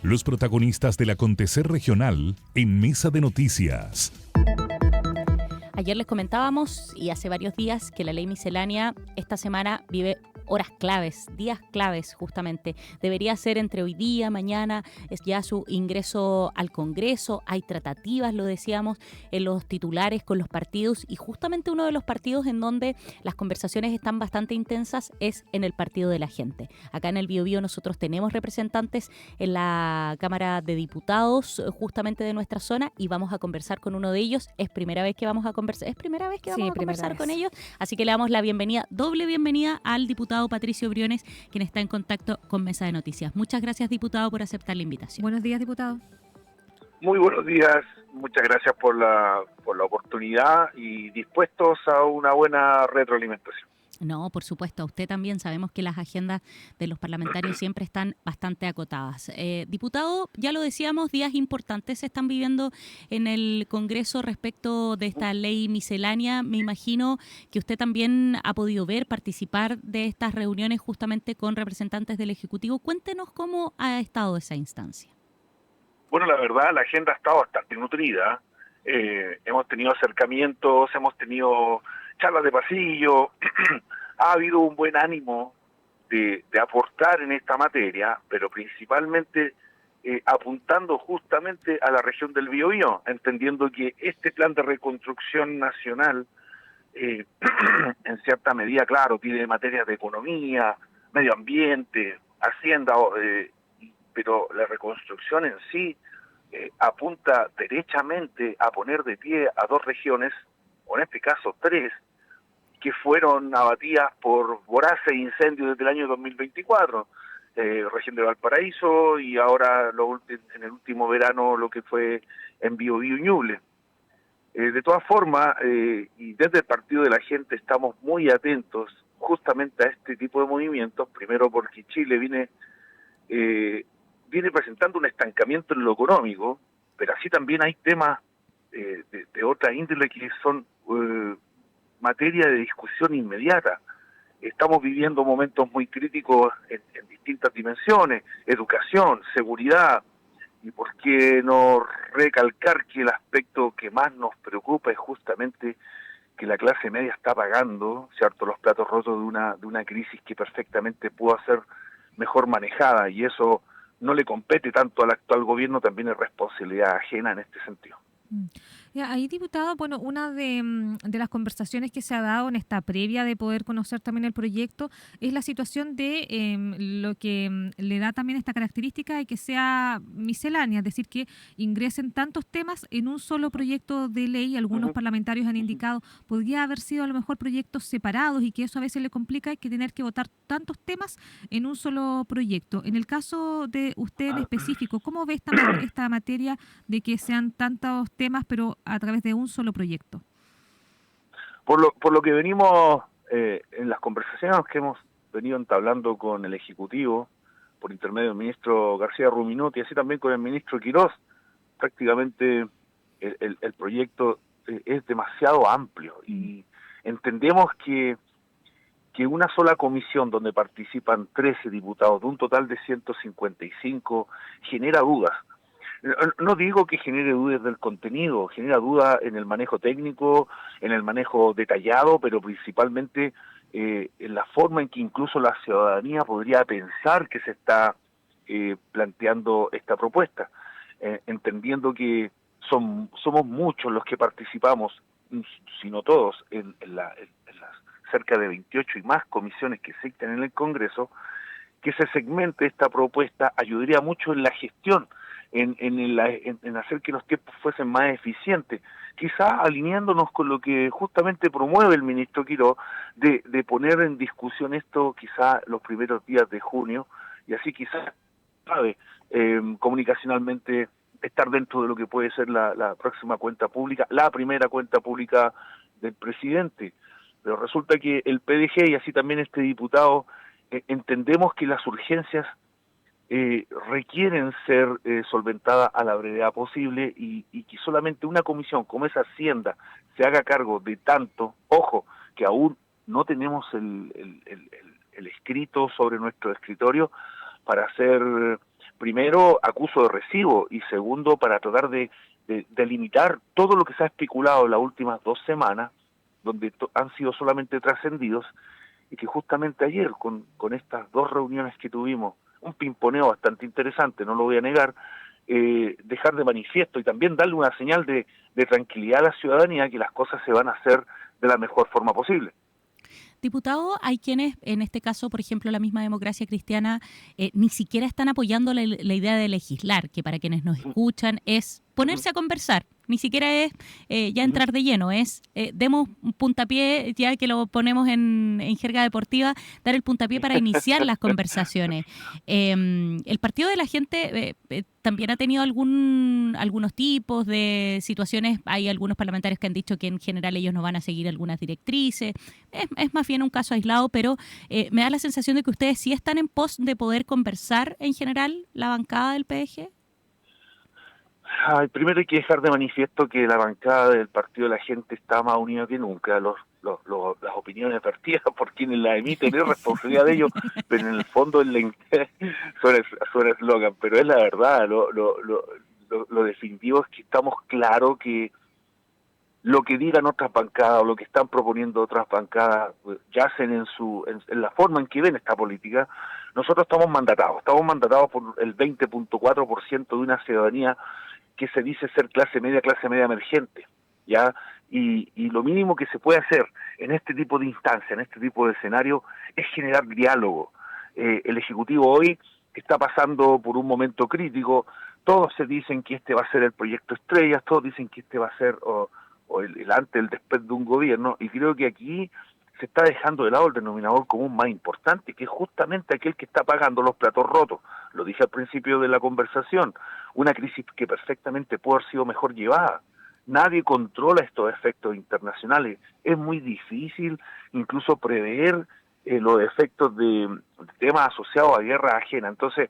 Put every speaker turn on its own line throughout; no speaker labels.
Los protagonistas del acontecer regional en Mesa de Noticias.
Ayer les comentábamos y hace varios días que la ley miscelánea esta semana vive horas claves, días claves justamente. Debería ser entre hoy día, mañana, es ya su ingreso al Congreso. Hay tratativas, lo decíamos, en los titulares con los partidos y justamente uno de los partidos en donde las conversaciones están bastante intensas es en el Partido de la Gente. Acá en el Biobío nosotros tenemos representantes en la Cámara de Diputados justamente de nuestra zona y vamos a conversar con uno de ellos. Es primera vez que vamos a conversar con ellos, así que le damos la bienvenida, doble bienvenida al diputado Patricio Briones, quien está en contacto con Mesa de Noticias. Muchas gracias, diputado, por aceptar la invitación.
Buenos días, diputado.
Muy buenos días, muchas gracias por la oportunidad y dispuestos a una buena retroalimentación.
No, por supuesto, a usted también. Sabemos que las agendas de los parlamentarios siempre están bastante acotadas. Diputado, ya lo decíamos, días importantes se están viviendo en el Congreso respecto de esta ley miscelánea. Me imagino que usted también ha podido participar de estas reuniones justamente con representantes del Ejecutivo. Cuéntenos cómo ha estado esa instancia.
Bueno, la verdad, la agenda ha estado bastante nutrida. Hemos tenido acercamientos, hemos tenido charlas de pasillo. Ha habido un buen ánimo de aportar en esta materia, pero principalmente apuntando justamente a la región del Biobío, entendiendo que este plan de reconstrucción nacional, en cierta medida, claro, tiene materias de economía, medio ambiente, hacienda, pero la reconstrucción en sí apunta derechamente a poner de pie a dos regiones, o en este caso tres, que fueron abatidas por voraces incendios desde el año 2024, región de Valparaíso y ahora en el último verano lo que fue en Biobío y Ñuble. De todas formas, y desde el Partido de la Gente estamos muy atentos justamente a este tipo de movimientos, primero porque Chile viene presentando un estancamiento en lo económico, pero así también hay temas de otra índole que son materia de discusión inmediata. Estamos viviendo momentos muy críticos en distintas dimensiones, educación, seguridad, y por qué no recalcar que el aspecto que más nos preocupa es justamente que la clase media está pagando, ¿cierto?, los platos rotos de una crisis que perfectamente pudo ser mejor manejada, y eso no le compete tanto al actual gobierno, también es responsabilidad ajena en este sentido.
Ahí, diputado, bueno, una de las conversaciones que se ha dado en esta previa de poder conocer también el proyecto es la situación de lo que le da también esta característica de que sea miscelánea, es decir, que ingresen tantos temas en un solo proyecto de ley. Algunos parlamentarios han indicado podría haber sido a lo mejor proyectos separados y que eso a veces le complica, hay que tener que votar tantos temas en un solo proyecto. En el caso de usted en específico, ¿cómo ve esta materia de que sean tantos temas pero a través de un solo proyecto?
Por lo que venimos en las conversaciones que hemos venido entablando con el Ejecutivo, por intermedio del ministro García Ruminotti, y así también con el ministro Quirós, prácticamente el proyecto es demasiado amplio y entendemos que una sola comisión donde participan 13 diputados de un total de 155 genera dudas. No digo que genere dudas del contenido, genera dudas en el manejo técnico, en el manejo detallado, pero principalmente en la forma en que incluso la ciudadanía podría pensar que se está planteando esta propuesta, entendiendo que somos muchos los que participamos, si no todos, en las cerca de 28 y más comisiones que existen en el Congreso. Que se segmente esta propuesta ayudaría mucho en la gestión, en hacer que los tiempos fuesen más eficientes, quizá alineándonos con lo que justamente promueve el ministro Quirós, de poner en discusión esto quizá los primeros días de junio, y así quizá, comunicacionalmente estar dentro de lo que puede ser la próxima cuenta pública, la primera cuenta pública del presidente. Pero resulta que el PDG y así también este diputado entendemos que las urgencias requieren ser solventadas a la brevedad posible y que solamente una comisión como esa Hacienda se haga cargo de tanto, ojo, que aún no tenemos el escrito sobre nuestro escritorio para hacer primero, acuso de recibo, y segundo, para tratar de limitar todo lo que se ha especulado en las últimas 2 semanas, donde han sido solamente trascendidos, y que justamente ayer, con estas 2 reuniones que tuvimos, un pimponeo bastante interesante, no lo voy a negar, dejar de manifiesto y también darle una señal de tranquilidad a la ciudadanía que las cosas se van a hacer de la mejor forma posible.
Diputado, hay quienes, en este caso, por ejemplo, la misma Democracia Cristiana, ni siquiera están apoyando la idea de legislar, que para quienes nos escuchan es ponerse a conversar, ni siquiera es ya entrar de lleno, es demos un puntapié, ya que lo ponemos en jerga deportiva, dar el puntapié para iniciar las conversaciones. El Partido de la Gente también ha tenido algunos tipos de situaciones, hay algunos parlamentarios que han dicho que en general ellos no van a seguir algunas directrices, es más bien un caso aislado, pero me da la sensación de que ustedes sí están en pos de poder conversar en general la bancada del PDG.
Primero hay que dejar de manifiesto que la bancada del Partido de la Gente está más unida que nunca. Las opiniones vertidas por quienes las emiten es responsabilidad de ellos, pero en el fondo sobre eslogan. Pero es la verdad, lo definitivo es que estamos claros que lo que digan otras bancadas o lo que están proponiendo otras bancadas yacen en la forma en que ven esta política. Nosotros estamos mandatados por el 20.4% de una ciudadanía que se dice ser clase media emergente, ¿ya? Y lo mínimo que se puede hacer en este tipo de instancia, en este tipo de escenario, es generar diálogo. El Ejecutivo hoy está pasando por un momento crítico, todos se dicen que este va a ser el proyecto estrella, todos dicen que este va a ser el antes, el después de un gobierno, y creo que aquí se está dejando de lado el denominador común más importante, que es justamente aquel que está pagando los platos rotos. Lo dije al principio de la conversación, una crisis que perfectamente puede haber sido mejor llevada. Nadie controla estos efectos internacionales. Es muy difícil incluso prever los efectos de temas asociados a guerra ajena. Entonces,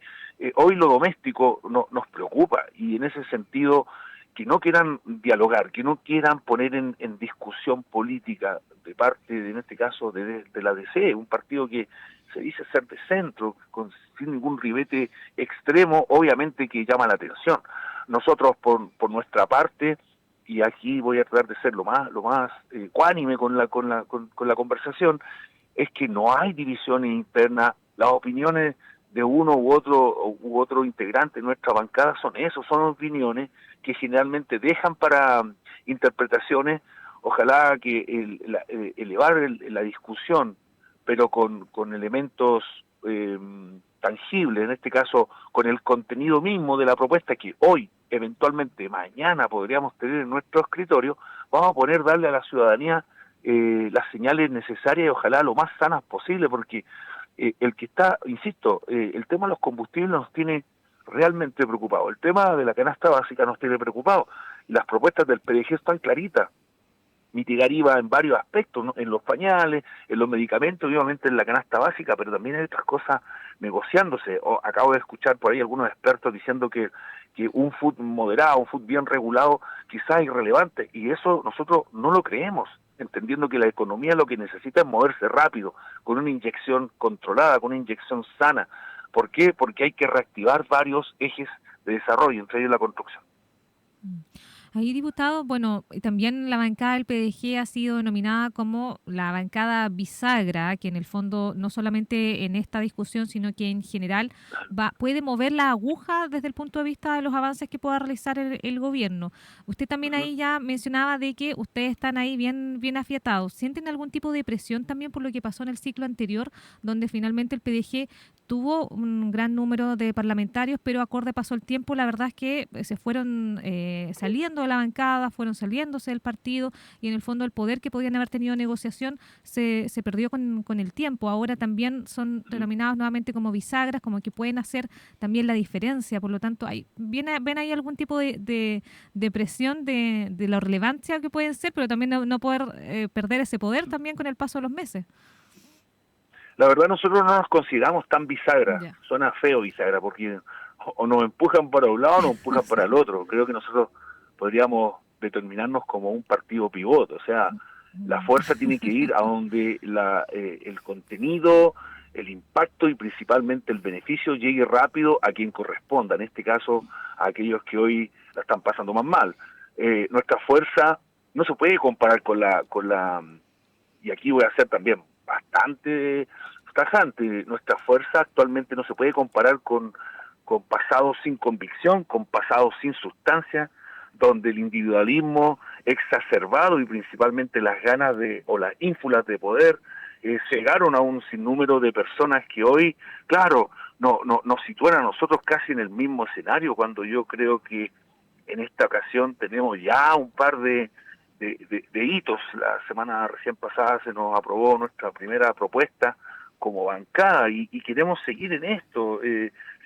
hoy lo doméstico nos preocupa, y en ese sentido, que no quieran dialogar, que no quieran poner en discusión política de parte, en este caso, de la DC, un partido que se dice ser de centro, sin ningún ribete extremo, obviamente que llama la atención. Nosotros, por nuestra parte, y aquí voy a tratar de ser lo más ecuánime con la conversación, es que no hay divisiones internas. Las opiniones de uno u otro integrante de nuestra bancada son opiniones que generalmente dejan para interpretaciones. Ojalá que elevar la discusión, pero con elementos tangibles, en este caso con el contenido mismo de la propuesta que hoy, eventualmente mañana podríamos tener en nuestro escritorio, vamos a poder darle a la ciudadanía las señales necesarias y ojalá lo más sanas posible, porque el que está, insisto, el tema de los combustibles nos tiene realmente preocupados. El tema de la canasta básica nos tiene preocupados. Y las propuestas del PDG están claritas. Mitigar IVA en varios aspectos, ¿no? En los pañales, en los medicamentos, obviamente en la canasta básica, pero también hay otras cosas negociándose. Acabo de escuchar por ahí algunos expertos diciendo que un food moderado, un food bien regulado, quizás es irrelevante, y eso nosotros no lo creemos, entendiendo que la economía lo que necesita es moverse rápido, con una inyección controlada, con una inyección sana. ¿Por qué? Porque hay que reactivar varios ejes de desarrollo, entre ellos la construcción.
Ahí, diputado, bueno, también la bancada del PDG ha sido denominada como la bancada bisagra, que en el fondo no solamente en esta discusión, sino que en general puede mover la aguja desde el punto de vista de los avances que pueda realizar el gobierno. Usted también ahí ya mencionaba de que ustedes están ahí bien afiatados. ¿Sienten algún tipo de presión también por lo que pasó en el ciclo anterior, donde finalmente el PDG tuvo un gran número de parlamentarios, pero acorde pasó el tiempo, la verdad es que se fueron saliendo de la bancada, fueron saliéndose del partido, y en el fondo el poder que podían haber tenido negociación se perdió con el tiempo? Ahora también son denominados nuevamente como bisagras, como que pueden hacer también la diferencia. Por lo tanto, ¿ven ahí algún tipo de presión de la relevancia que pueden ser, pero también no poder perder ese poder también con el paso de los meses?
La verdad, nosotros no nos consideramos tan bisagra. Suena feo bisagra, porque o nos empujan para un lado o nos empujan para el otro. Creo que nosotros podríamos determinarnos como un partido pivot, o sea, la fuerza tiene que ir a donde el contenido el impacto y principalmente el beneficio llegue rápido a quien corresponda, en este caso a aquellos que hoy la están pasando más mal. Nuestra fuerza no se puede comparar con la, y aquí voy a ser también bastante tajante, nuestra fuerza actualmente no se puede comparar con pasados sin convicción, con pasados sin sustancia, donde el individualismo exacerbado y principalmente las ganas o las ínfulas de poder cegaron a un sinnúmero de personas que hoy, claro, nos sitúan a nosotros casi en el mismo escenario, cuando yo creo que en esta ocasión tenemos ya un par de hitos. La semana recién pasada se nos aprobó nuestra primera propuesta como bancada y queremos seguir en esto,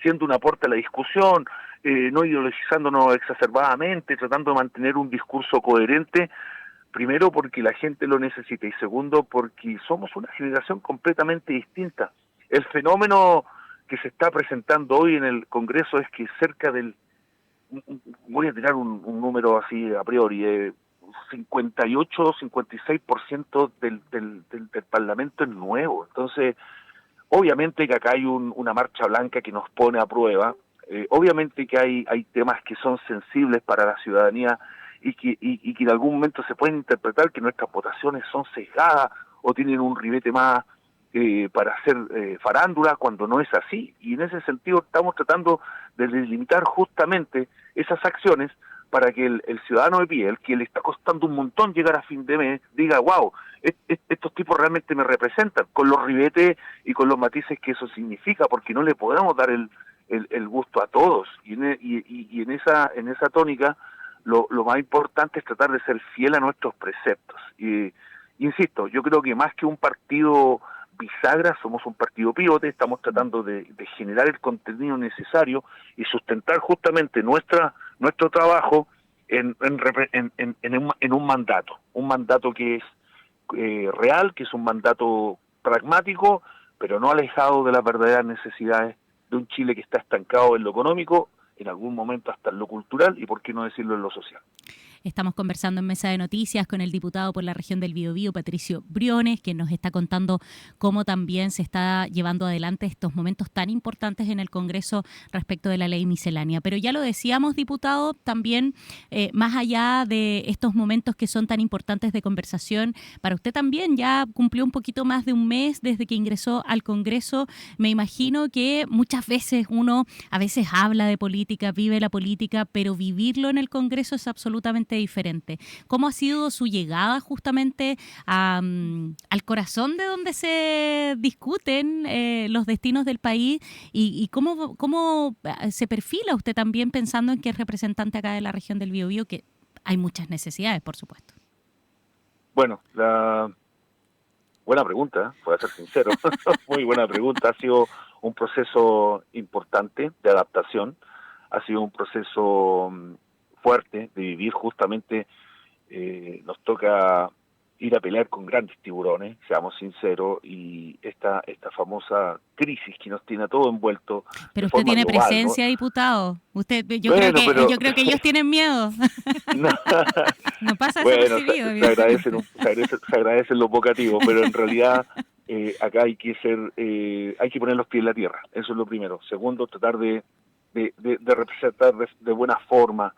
siendo un aporte a la discusión, no ideologizándonos exacerbadamente, tratando de mantener un discurso coherente, primero porque la gente lo necesita y segundo porque somos una generación completamente distinta. El fenómeno que se está presentando hoy en el Congreso es que cerca del, voy a tirar un número así a priori, 58-56% del Parlamento es nuevo. Entonces, obviamente que acá hay una marcha blanca que nos pone a prueba, obviamente que hay temas que son sensibles para la ciudadanía y que en algún momento se pueden interpretar que nuestras votaciones son sesgadas o tienen un ribete más para hacer farándula, cuando no es así. Y en ese sentido estamos tratando de delimitar justamente esas acciones para que el ciudadano de pie, el que le está costando un montón llegar a fin de mes, diga, wow, estos tipos realmente me representan, con los ribetes y con los matices que eso significa, porque no le podemos dar el gusto a todos. Y en esa tónica, lo más importante es tratar de ser fiel a nuestros preceptos. Insisto, yo creo que más que un partido bisagra, somos un partido pivote, estamos tratando de generar el contenido necesario y sustentar justamente nuestro trabajo en un mandato que es real, que es un mandato pragmático, pero no alejado de las verdaderas necesidades de un Chile que está estancado en lo económico, en algún momento hasta en lo cultural y por qué no decirlo en lo social.
Estamos conversando en Mesa de Noticias con el diputado por la región del Biobío, Patricio Briones, que nos está contando cómo también se está llevando adelante estos momentos tan importantes en el Congreso respecto de la ley miscelánea. Pero ya lo decíamos, diputado, también más allá de estos momentos que son tan importantes de conversación, para usted también ya cumplió un poquito más de un mes desde que ingresó al Congreso. Me imagino que muchas veces uno a veces habla de política, vive la política, pero vivirlo en el Congreso es absolutamente diferente. ¿Cómo ha sido su llegada justamente al corazón de donde se discuten los destinos del país y cómo se perfila usted también pensando en que es representante acá de la región del Biobío, que hay muchas necesidades, por supuesto?
Bueno, buena pregunta, voy a ser sincero, muy buena pregunta. Ha sido un proceso importante de adaptación, ha sido un proceso fuerte de vivir. Justamente nos toca ir a pelear con grandes tiburones, seamos sinceros, y esta famosa crisis que nos tiene a todos envuelto.
Pero usted tiene
global,
presencia, ¿no? Diputado. Yo
bueno,
creo que ellos tienen miedo. No pasa desapercibido.
Se agradecen los vocativos, pero en realidad acá hay que poner los pies en la tierra. Eso es lo primero. Segundo, tratar de representar de buena forma,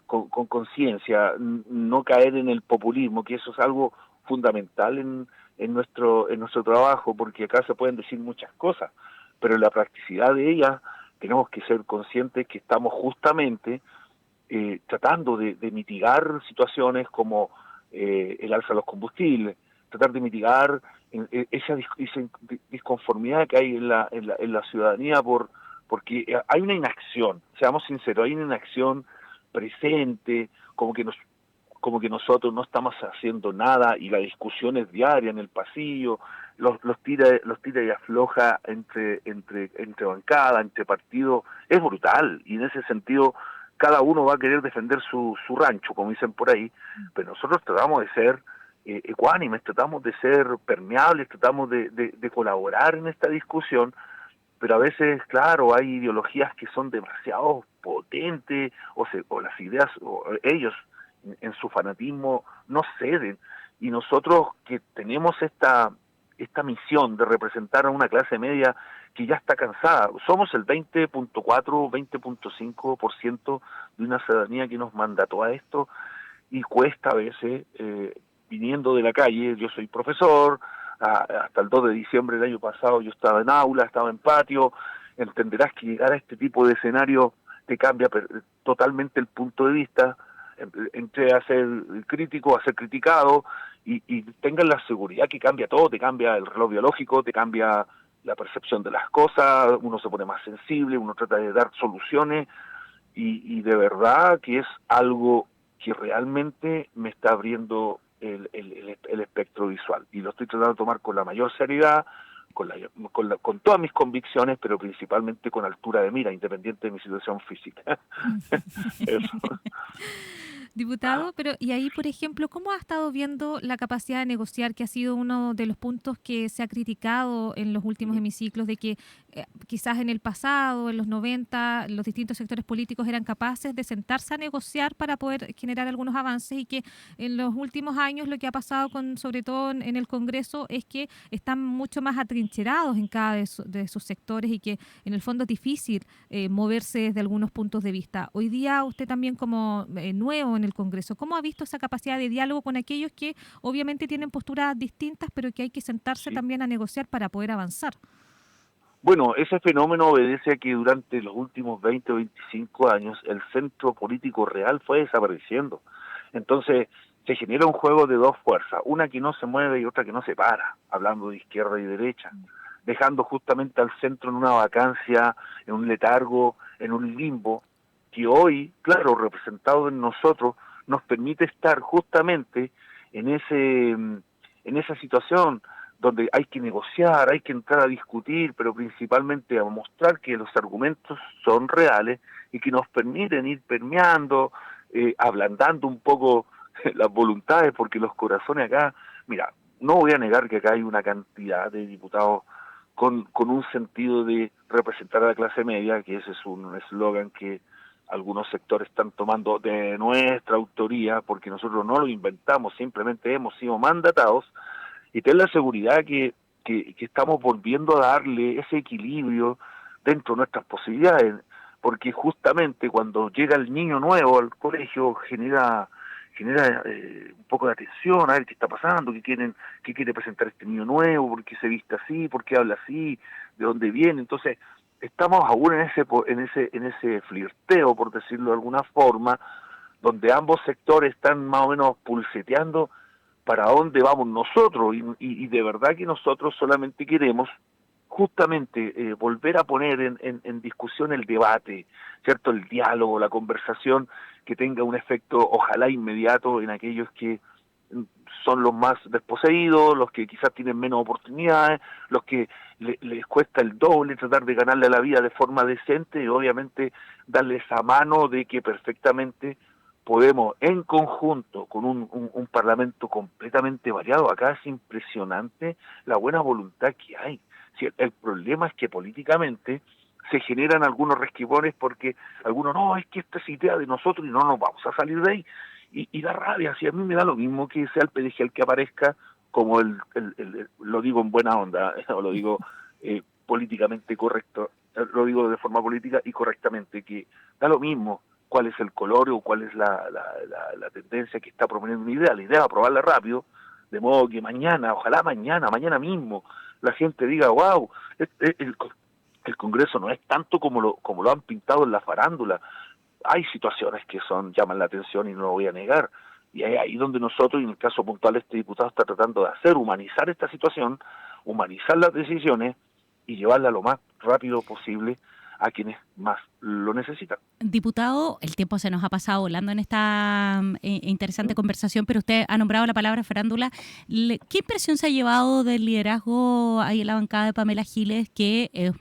con conciencia, no caer en el populismo, que eso es algo fundamental en nuestro trabajo, porque acá se pueden decir muchas cosas, pero en la practicidad de ellas tenemos que ser conscientes que estamos justamente tratando de mitigar situaciones como el alza de los combustibles, tratar de mitigar esa disconformidad que hay en la ciudadanía porque hay una inacción, seamos sinceros, hay una inacción presente, como que nosotros no estamos haciendo nada y la discusión es diaria en el pasillo, los tira y afloja entre bancada, entre partidos, es brutal, y en ese sentido cada uno va a querer defender su rancho, como dicen por ahí, pero nosotros tratamos de ser ecuánimes, tratamos de ser permeables, tratamos de colaborar en esta discusión, pero a veces, claro, hay ideologías que son demasiado potentes, o las ideas, o ellos en su fanatismo no ceden, y nosotros que tenemos esta esta misión de representar a una clase media que ya está cansada. Somos el 20.4, 20.5% de una ciudadanía que nos mandató a esto, y cuesta a veces, viniendo de la calle. Yo soy profesor, hasta el 2 de diciembre del año pasado yo estaba en aula, estaba en patio. Entenderás que llegar a este tipo de escenario te cambia totalmente el punto de vista, entre a ser crítico, a ser criticado, y tengan la seguridad que cambia todo, te cambia el reloj biológico, te cambia la percepción de las cosas, uno se pone más sensible, uno trata de dar soluciones, y de verdad que es algo que realmente me está abriendo el espectro visual, y lo estoy tratando de tomar con la mayor seriedad, con todas mis convicciones, pero principalmente con altura de mira, independiente de mi situación física. Eso.
Diputado, pero y ahí, por ejemplo, ¿cómo ha estado viendo la capacidad de negociar, que ha sido uno de los puntos que se ha criticado en los últimos hemiciclos, de que quizás en el pasado, en los 90, los distintos sectores políticos eran capaces de sentarse a negociar para poder generar algunos avances, y que en los últimos años lo que ha pasado, sobre todo en el Congreso, es que están mucho más atrincherados en cada de sus sectores, y que en el fondo es difícil moverse desde algunos puntos de vista? Hoy día usted también, como nuevo en el Congreso, ¿cómo ha visto esa capacidad de diálogo con aquellos que obviamente tienen posturas distintas, pero que hay que sentarse también a negociar para poder avanzar?
Bueno, ese fenómeno obedece a que durante los últimos 20 o 25 años el centro político real fue desapareciendo. Entonces se genera un juego de dos fuerzas, una que no se mueve y otra que no se para, hablando de izquierda y derecha, dejando justamente al centro en una vacancia, en un letargo, en un limbo, que hoy, claro, representado en nosotros, nos permite estar justamente en esa situación donde hay que negociar, hay que entrar a discutir, pero principalmente a mostrar que los argumentos son reales y que nos permiten ir permeando, ablandando un poco las voluntades, porque los corazones acá, mira, no voy a negar que acá hay una cantidad de diputados con un sentido de representar a la clase media, que ese es un eslogan que algunos sectores están tomando de nuestra autoría, porque nosotros no lo inventamos, simplemente hemos sido mandatados, y ten la seguridad que estamos volviendo a darle ese equilibrio dentro de nuestras posibilidades, porque justamente cuando llega el niño nuevo al colegio genera un poco de atención a ver qué está pasando, qué quiere presentar este niño nuevo, por qué se viste así, por qué habla así, de dónde viene. Entonces estamos aún en ese flirteo, por decirlo de alguna forma, donde ambos sectores están más o menos pulseteando para dónde vamos nosotros, y de verdad que nosotros solamente queremos justamente volver a poner en discusión el debate, ¿cierto? El diálogo, la conversación, que tenga un efecto ojalá inmediato en aquellos que son los más desposeídos, los que quizás tienen menos oportunidades, los que les cuesta el doble tratar de ganarle a la vida de forma decente, y obviamente darle esa mano de que perfectamente podemos en conjunto con un parlamento completamente variado. Acá es impresionante la buena voluntad que hay. Si el problema es que políticamente se generan algunos resquibones, porque algunos, no, es que esta es idea de nosotros y no nos vamos a salir de ahí, y da rabia. Si a mí me da lo mismo que sea el PDG el que aparezca, como lo digo en buena onda, o lo digo políticamente correcto, lo digo de forma política y correctamente, que da lo mismo cuál es el color o cuál es la tendencia que está proponiendo una idea. La idea es aprobarla rápido, de modo que ojalá mañana mismo, la gente diga, wow, el Congreso no es tanto como lo han pintado en la farándula. Hay situaciones que llaman la atención y no lo voy a negar, y es ahí donde nosotros, y en el caso puntual este diputado está tratando de humanizar esta situación, humanizar las decisiones y llevarla lo más rápido posible a quienes más lo necesitan.
Diputado, el tiempo se nos ha pasado volando en esta interesante conversación, pero usted ha nombrado la palabra farándula. ¿Qué impresión se ha llevado del liderazgo ahí en la bancada de Pamela Giles, que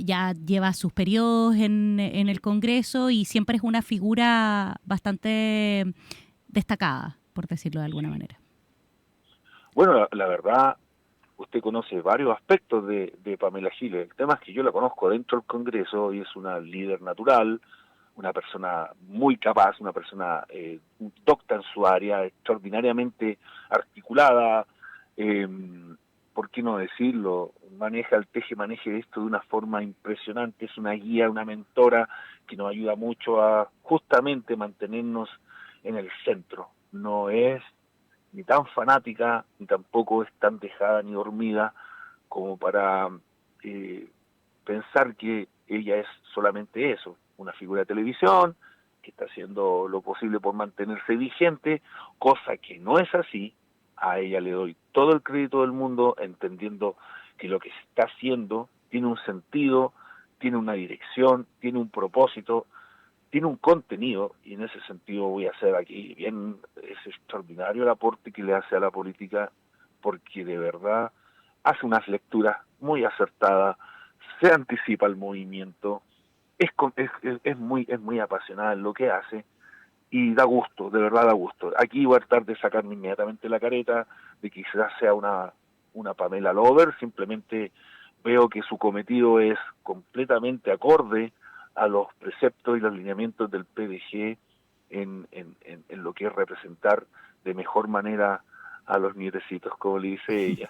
ya lleva sus periodos en el Congreso y siempre es una figura bastante destacada, por decirlo de alguna manera?
Bueno, la verdad, usted conoce varios aspectos de Pamela Giles. El tema es que yo la conozco dentro del Congreso y es una líder natural, una persona muy capaz, una persona docta en su área, extraordinariamente articulada, ¿por qué no decirlo? Maneja el teje-maneje de esto de una forma impresionante, es una guía, una mentora que nos ayuda mucho a justamente mantenernos en el centro. No es ni tan fanática, ni tampoco es tan dejada ni dormida como para pensar que ella es solamente eso, una figura de televisión que está haciendo lo posible por mantenerse vigente, cosa que no es así. A ella le doy todo el crédito del mundo, entendiendo que lo que se está haciendo tiene un sentido, tiene una dirección, tiene un propósito, tiene un contenido, y en ese sentido voy a hacer aquí bien, es extraordinario el aporte que le hace a la política, porque de verdad hace unas lecturas muy acertadas, se anticipa al movimiento, es muy apasionada en lo que hace, y da gusto, de verdad da gusto. Aquí voy a tratar de sacarme inmediatamente la careta de que quizás sea una Pamela Lover, simplemente veo que su cometido es completamente acorde a los preceptos y los lineamientos del PDG en lo que es representar de mejor manera a los nietecitos, como le dice ella.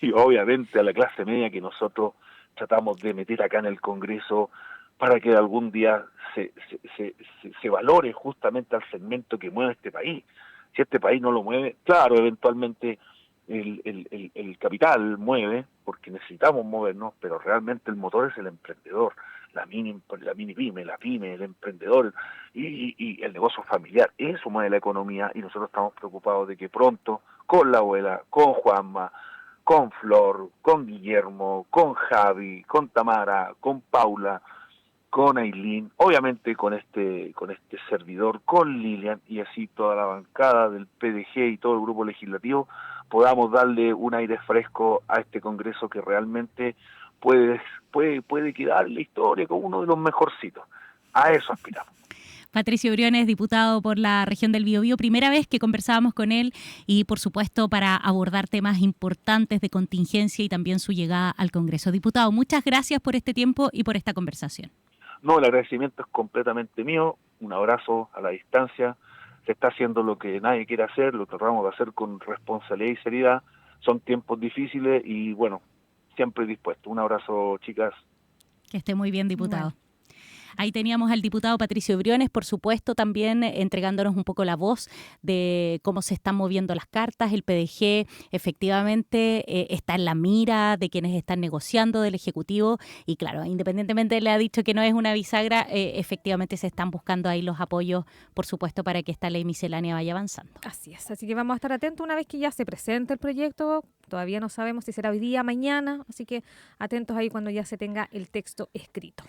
Y obviamente a la clase media que nosotros tratamos de meter acá en el Congreso para que algún día se valore justamente al segmento que mueve este país. Si este país no lo mueve, claro, eventualmente el capital mueve, porque necesitamos movernos, pero realmente el motor es el emprendedor, la mini pyme, la pyme, el emprendedor y el negocio familiar. Eso mueve la economía, y nosotros estamos preocupados de que pronto, con la abuela, con Juanma, con Flor, con Guillermo, con Javi, con Tamara, con Paula, con Ailín, obviamente con este servidor, con Lilian, y así toda la bancada del PDG y todo el grupo legislativo, podamos darle un aire fresco a este Congreso que realmente puede quedar en la historia como uno de los mejorcitos. A eso aspiramos.
Patricio Briones, diputado por la región del Biobío, primera vez que conversábamos con él y, por supuesto, para abordar temas importantes de contingencia y también su llegada al Congreso. Diputado, muchas gracias por este tiempo y por esta conversación.
No, el agradecimiento es completamente mío, un abrazo a la distancia, se está haciendo lo que nadie quiere hacer, lo tratamos de hacer con responsabilidad y seriedad, son tiempos difíciles y bueno, siempre dispuesto. Un abrazo, chicas.
Que esté muy bien, diputado.
Bueno.
Ahí teníamos al diputado Patricio Briones, por supuesto, también entregándonos un poco la voz de cómo se están moviendo las cartas. El PDG efectivamente está en la mira de quienes están negociando del Ejecutivo y claro, independientemente le ha dicho que no es una bisagra, efectivamente se están buscando ahí los apoyos, por supuesto, para que esta ley miscelánea vaya avanzando.
Así es, así que vamos a estar atentos una vez que ya se presente el proyecto. Todavía no sabemos si será hoy día, mañana, así que atentos ahí cuando ya se tenga el texto escrito.